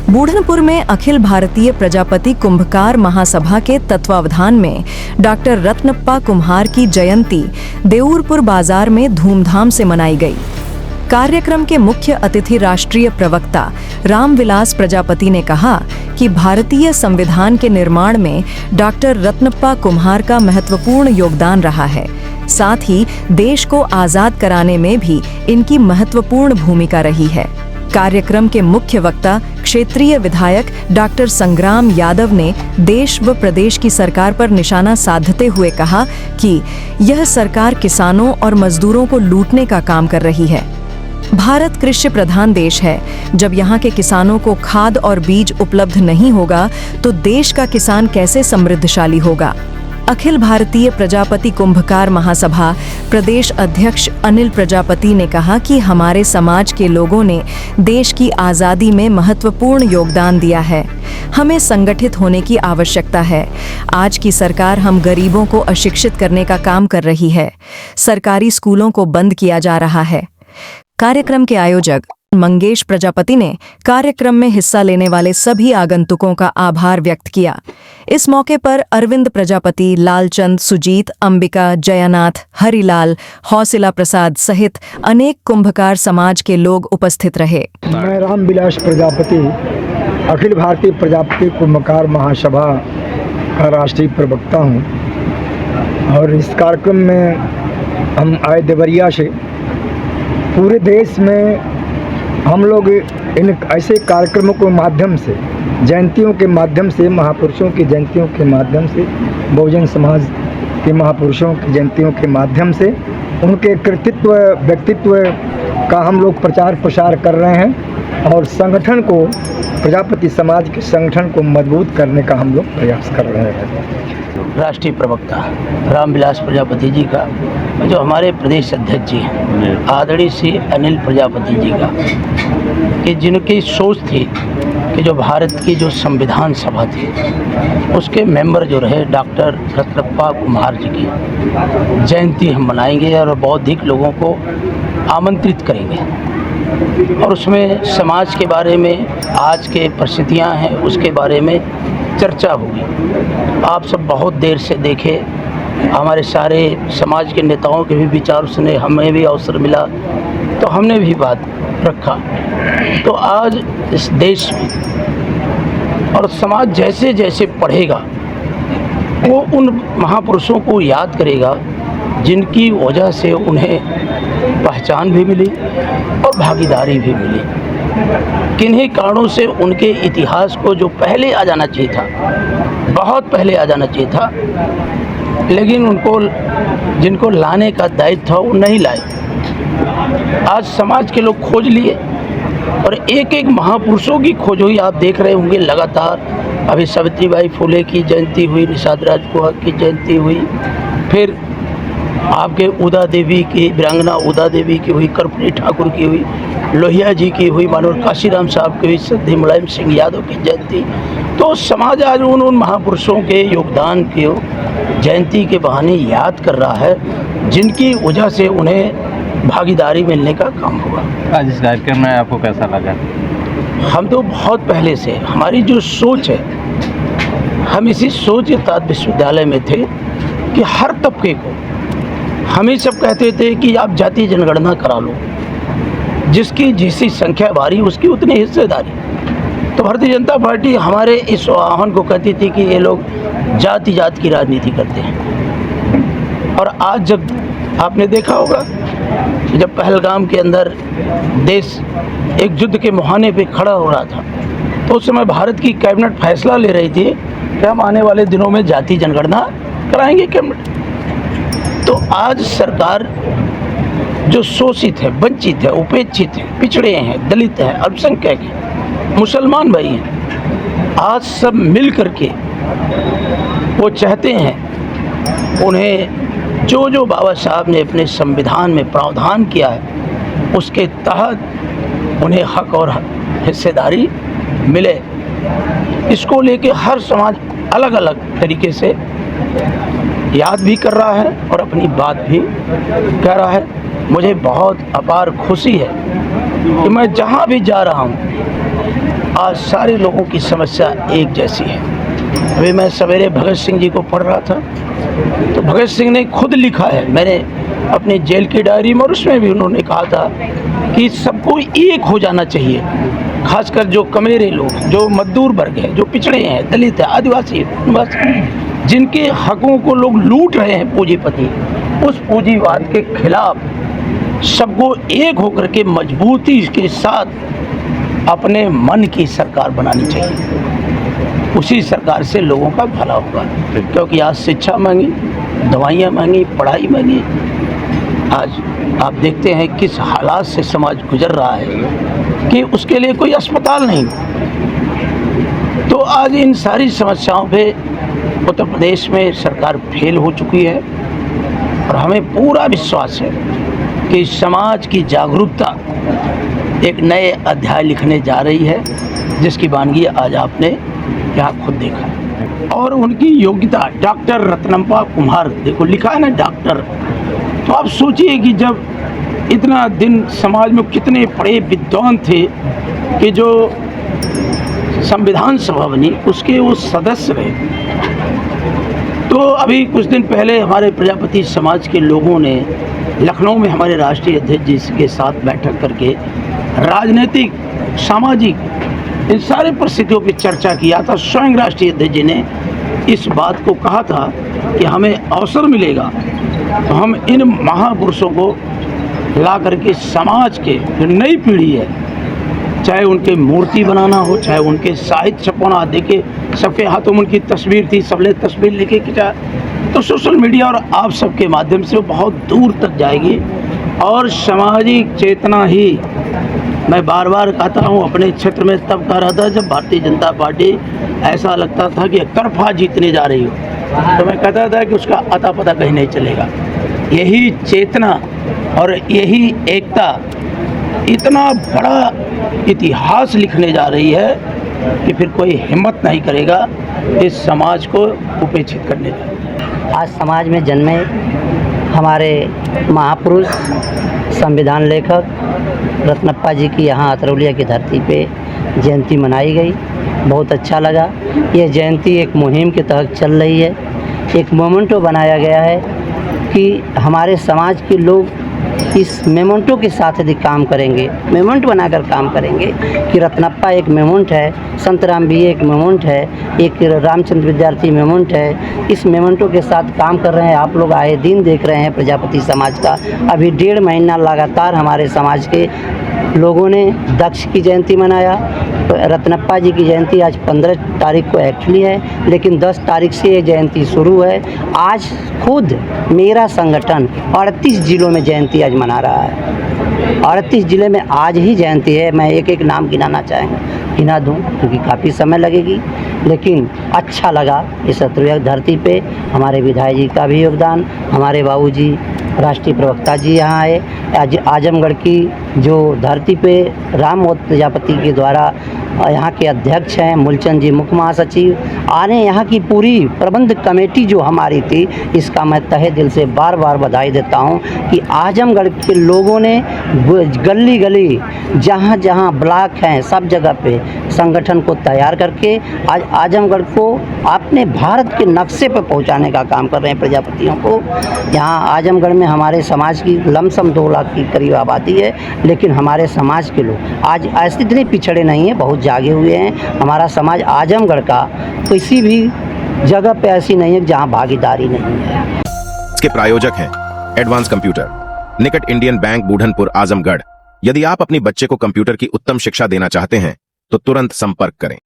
बूढ़नपुर में अखिल भारतीय प्रजापति कुंभकार महासभा के तत्वावधान में डॉक्टर रत्नप्पा कुम्हार की जयंती देऊरपुर बाजार में धूमधाम से मनाई गई। कार्यक्रम के मुख्य अतिथि राष्ट्रीय प्रवक्ता रामविलास प्रजापति ने कहा कि भारतीय संविधान के निर्माण में डॉक्टर रत्नप्पा कुम्हार का महत्वपूर्ण योगदान रहा है। साथ ही देश को आजाद कराने में भी इनकी महत्वपूर्ण भूमिका रही है। कार्यक्रम के मुख्य वक्ता क्षेत्रीय विधायक डॉक्टर संग्राम यादव ने देश व प्रदेश की सरकार पर निशाना साधते हुए कहा कि यह सरकार किसानों और मजदूरों को लूटने का काम कर रही है। भारत कृषि प्रधान देश है। जब यहाँ के किसानों को खाद और बीज उपलब्ध नहीं होगा तो देश का किसान कैसे समृद्धशाली होगा। अखिल भारतीय प्रजापति कुंभकार महासभा प्रदेश अध्यक्ष अनिल प्रजापति ने कहा कि हमारे समाज के लोगों ने देश की आज़ादी में महत्वपूर्ण योगदान दिया है। हमें संगठित होने की आवश्यकता है। आज की सरकार हम गरीबों को अशिक्षित करने का काम कर रही है। सरकारी स्कूलों को बंद किया जा रहा है। कार्यक्रम के आयोजक मंगेश प्रजापति ने कार्यक्रम में हिस्सा लेने वाले सभी आगंतुकों का आभार व्यक्त किया। इस मौके पर अरविंद प्रजापति, लालचंद, सुजीत, अंबिका, जयानाथ, हरिलाल, हौसिला प्रसाद सहित अनेक कुंभकार समाज के लोग उपस्थित रहे। मैं रामविलास प्रजापति अखिल भारतीय प्रजापति कुंभकार महासभा का राष्ट्रीय प्रवक्ता हूँ और इस कार्यक्रम में हम आए देवरिया से। पूरे देश में हम लोग इन ऐसे कार्यक्रमों के माध्यम से, जयंतियों के माध्यम से, महापुरुषों की जयंतियों के माध्यम से, बहुजन समाज के महापुरुषों की जयंतियों के माध्यम से उनके कृतित्व व्यक्तित्व का हम लोग प्रचार प्रसार कर रहे हैं और संगठन को, प्रजापति समाज के संगठन को मजबूत करने का हम लोग प्रयास कर रहे हैं। राष्ट्रीय प्रवक्ता रामविलास प्रजापति जी का, जो हमारे प्रदेश अध्यक्ष जी हैं आदरणीय श्री अनिल प्रजापति जी का, कि जिनकी सोच थी कि जो भारत की जो संविधान सभा थी उसके मेंबर जो रहे डॉक्टर रत्नप्पा कुम्हार जी की जयंती हम मनाएंगे और बौद्धिक लोगों को आमंत्रित करेंगे और उसमें समाज के बारे में, आज के परिस्थितियां हैं उसके बारे में चर्चा होगी। आप सब बहुत देर से देखे, हमारे सारे समाज के नेताओं के भी विचार सुने, हमें भी अवसर मिला तो हमने भी बात रखा। तो आज इस देश में और समाज जैसे जैसे पढ़ेगा वो उन महापुरुषों को याद करेगा जिनकी वजह से उन्हें पहचान भी मिली और भागीदारी भी मिली। किन्हीं कारणों से उनके इतिहास को जो पहले आ जाना चाहिए था, बहुत पहले आ जाना चाहिए था, लेकिन उनको जिनको लाने का दायित्व था वो नहीं लाए। आज समाज के लोग खोज लिए और एक एक महापुरुषों की खोज हुई। आप देख रहे होंगे लगातार, अभी सावित्रीबाई फुले की जयंती हुई, निषाद राजगुहा की जयंती हुई, फिर आपके उदा देवी की, वीरांगना उदा देवी की हुई, कर्पूरी ठाकुर की हुई, लोहिया जी की हुई, मानव काशीराम साहब की हुई, श्रद्धेय मुलायम सिंह यादव की जयंती। तो समाज आज उन महापुरुषों के योगदान की जयंती के बहाने याद कर रहा है जिनकी वजह से उन्हें भागीदारी मिलने का काम हुआ। आज इस कार्यक्रम में आपको कैसा लगा? हम तो बहुत पहले से, हमारी जो सोच है, हम इसी सोच के तहत विश्वविद्यालय में थे कि हर तबके को, हम ही सब कहते थे कि आप जातीय जनगणना करा लो, जिसकी जैसी संख्या भारी उसकी उतनी हिस्सेदारी। तो भारतीय जनता पार्टी हमारे इस आह्वान को कहती थी कि ये लोग जाति जात की राजनीति करते हैं। और आज जब आपने देखा होगा कि जब पहलगाम के अंदर देश एक युद्ध के मुहाने पे खड़ा हो रहा था तो उस समय भारत की कैबिनेट फैसला ले रही थी कि हम आने वाले दिनों में जाति जनगणना कराएंगे कैबिनेट। तो आज सरकार जो शोषित है, वंचित है, उपेक्षित है, पिछड़े हैं, दलित हैं, अल्पसंख्यक हैं, मुसलमान भाई हैं, आज सब मिल करके वो चाहते हैं उन्हें जो जो बाबा साहब ने अपने संविधान में प्रावधान किया है उसके तहत उन्हें हक और हिस्सेदारी मिले। इसको लेके हर समाज अलग अलग तरीके से याद भी कर रहा है और अपनी बात भी कह रहा है। मुझे बहुत अपार खुशी है कि मैं जहाँ भी जा रहा हूँ आज सारे लोगों की समस्या एक जैसी है। अभी मैं सवेरे भगत सिंह जी को पढ़ रहा था, तो भगत सिंह ने खुद लिखा है, मैंने अपनी जेल की डायरी में, और उसमें भी उन्होंने कहा था कि सबको एक हो जाना चाहिए, खासकर जो कमेरे लोग, जो मजदूर वर्ग है, जो पिछड़े हैं, दलित है, आदिवासी, जिनके हकों को लोग लूट रहे हैं पूंजीपति, उस पूंजीवाद के खिलाफ सबको एक होकर के मजबूती के साथ अपने मन की सरकार बनानी चाहिए। उसी सरकार से लोगों का भला होगा, क्योंकि आज शिक्षा महंगी, दवाइयाँ महंगी, पढ़ाई महंगी। आज आप देखते हैं किस हालात से समाज गुजर रहा है कि उसके लिए कोई अस्पताल नहीं। तो आज इन सारी समस्याओं पे उत्तर प्रदेश में सरकार फेल हो चुकी है, और हमें पूरा विश्वास है कि समाज की जागरूकता एक नए अध्याय लिखने जा रही है, जिसकी वानगी आज आपने यहाँ खुद देखा है। और उनकी योग्यता, डॉक्टर रत्नप्पा कुम्हार, देखो लिखा है ना डॉक्टर, तो आप सोचिए कि जब इतना दिन समाज में कितने बड़े विद्वान थे कि जो संविधान सभा बनी उसके वो सदस्य रहे। तो अभी कुछ दिन पहले हमारे प्रजापति समाज के लोगों ने लखनऊ में हमारे राष्ट्रीय अध्यक्ष जी के साथ बैठक करके राजनीतिक, सामाजिक इन सारे परिस्थितियों पर चर्चा किया था। स्वयं राष्ट्रीय अध्यक्ष जी ने इस बात को कहा था कि हमें अवसर मिलेगा तो हम इन महापुरुषों को ला करके समाज के जो नई पीढ़ी है, चाहे उनके मूर्ति बनाना हो, चाहे उनके साहित्य छपवाना, देखे सबके हाथों में उनकी तस्वीर थी, सबने तस्वीर लेके खींचा, तो सोशल मीडिया और आप सबके माध्यम से वो बहुत दूर तक जाएगी। और सामाजिक चेतना ही, मैं बार बार कहता हूँ, अपने क्षेत्र में तब कह रहा था जब भारतीय जनता पार्टी ऐसा लगता था कि तरफा जीतने जा रही हो, तो मैं कहता था कि उसका अता पता कहीं नहीं चलेगा। यही चेतना और यही एकता इतना बड़ा इतिहास लिखने जा रही है कि फिर कोई हिम्मत नहीं करेगा इस समाज को उपेक्षित करने का। आज समाज में जन्मे हमारे महापुरुष, संविधान लेखक रत्नप्पा जी की यहाँ अतरौलिया की धरती पे जयंती मनाई गई। बहुत अच्छा लगा। ये जयंती एक मुहिम के तहत चल रही है। एक मोमेंटो बनाया गया है कि हमारे समाज के लोग इस मेमोंटो के साथ यदि काम करेंगे, मेमोंट बनाकर काम करेंगे कि रत्नप्पा एक मेमोंट है, संत राम भी एक मेमोंट है, एक रामचंद्र विद्यार्थी मेमोंट है। इस मेमोंटो के साथ काम कर रहे हैं। आप लोग आए दिन देख रहे हैं प्रजापति समाज का। अभी 1.5 महीना लगातार हमारे समाज के लोगों ने दक्ष की जयंती मनाया। रत्नप्पा जी की जयंती आज 15 तारीख को एक्चुअली है, लेकिन 10 तारीख से ये जयंती शुरू है। आज खुद मेरा संगठन 38 जिलों में जयंती आज मना रहा है। 38 जिले में आज ही जयंती है। मैं एक एक नाम गिना दूं क्योंकि काफ़ी समय लगेगी, लेकिन अच्छा लगा इस अतरौलिया धरती पे हमारे विधायक जी का भी योगदान, हमारे बाबूजी राष्ट्रीय प्रवक्ता जी यहाँ आए। आज आजमगढ़ की जो धरती पे रामवत प्रजापति के द्वारा यहाँ के अध्यक्ष हैं मूलचंद जी, मुख्य महासचिव आने, यहाँ की पूरी प्रबंध कमेटी जो हमारी थी, इसका मैं तहे दिल से बार बार बधाई देता हूँ कि आजमगढ़ के लोगों ने गली गली जहाँ जहाँ ब्लॉक हैं सब जगह पे संगठन को तैयार करके आज आजमगढ़ को अपने भारत के नक्शे पर पहुँचाने का काम कर रहे हैं प्रजापतियों को। यहाँ आजमगढ़ में हमारे समाज की लमसम 2 लाख की करीब आबादी है, लेकिन हमारे समाज के लोग आज ऐसे इतने पिछड़े नहीं हैं, बहुत जागे हुए हैं। हमारा समाज आजमगढ़ का किसी भी जगह पे ऐसी नहीं है जहां भागीदारी नहीं है। इसके प्रायोजक हैं एडवांस कंप्यूटर, निकट इंडियन बैंक, बूढ़नपुर, आजमगढ़। यदि आप अपनी बच्चे को कंप्यूटर की उत्तम शिक्षा देना चाहते हैं तो तुरंत संपर्क करें।